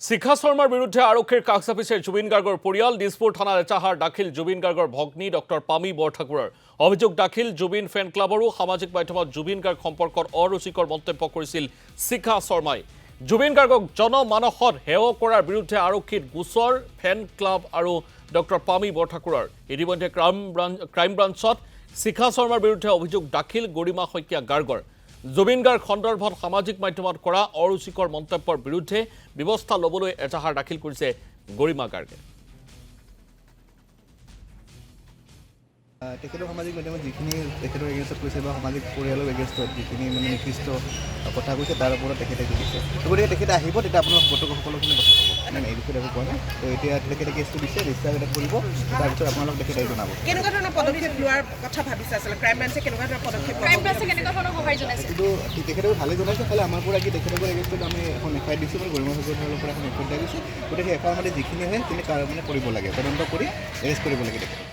শিখা শৰ্মাৰ বিৰুদ্ধে আৰক্ষীৰ কাষ চাপিছে জুবিন গাৰ্গৰ পৰিয়াল দিছপুৰ থানাত এজাহাৰ দাখিল জুবিন গাৰ্গৰ ভগ্নী ডক্টৰ পামী বৰঠাকুৰৰ অভিযোগ দাখিল জুবিন ফেন ক্লাবৰো সামাজিক মাধ্যমত জুবিন গাৰ্গ সম্পৰ্কত অৰুচিকৰ মন্তব্য কৰিছিল শিখা শৰ্মাই জুবিন গাৰ্গক জনমানসত হেয় কৰাৰ বিৰুদ্ধে আৰক্ষীত গোচৰ ফেন ক্লাব আৰু ডক্টৰ পামী বৰঠাকুৰৰ ইতিমধ্যে ক্ৰাইম ব্ৰাঞ্চত শিখা শৰ্মাৰ বিৰুদ্ধে অভিযোগ দাখিল গৰিমা শইকীয়া গাৰ্গৰ জুবিন গাৰ্গ সন্দৰ্ভত সামাজিক মাধ্যমত কৰা অৰুচিকৰ মন্তব্যৰ বিৰুদ্ধে ব্যৱস্থা লবলৈ এজাহাৰ দাখিল কৰিছে গৰিমা গাৰ্গে তেখেতৰ সামাজিক মাধ্যমত যিখিনি তেখেতৰ এগেইনষ্টত কৈছে বা সামাজিক পৰিয়ালৰ এগেইনষ্টত যিখিনি মানে নিৰ্দিষ্ট কথা কৈছে তাৰ ওপৰত তেখেতে লিখিছে গতিকে তেখেতে আহিব তেতিয়া আপোনালোক সকলোখিনি কথা ক'ব মানে এই বিষয়ে একো কোৱা নাই তো এতিয়া তেখেতে কেছটো দিছে ৰেজিষ্টাৰ এটা কৰিব তাৰপিছত আপোনালোক তেখেতে জনাব কেনেকুৱা ধৰণৰ পদক্ষেপ লোৱাৰ কথা ভাবিছে আচলতে ক্ৰাইম ব্ৰাঞ্চে কেনেকুৱা ধৰণৰ পদক্ষেপ কিন্তু তেখেতে ভালে জনাইছে খালি আমাৰ পৰা কি তেখেতৰ এগেইনষ্টত আমি এখন এফআইআৰ দিছোঁ মানে গৰিমা শইকীয়াৰ ফালৰ পৰা এখন ৰিপৰ্ট দিছোঁ গতিকে এফআইআৰ মানে যিখিনি হয় সেইখিনি মানে কৰিব লাগে তদন্ত কৰি এৰেষ্ট কৰিব লাগে তেখেতক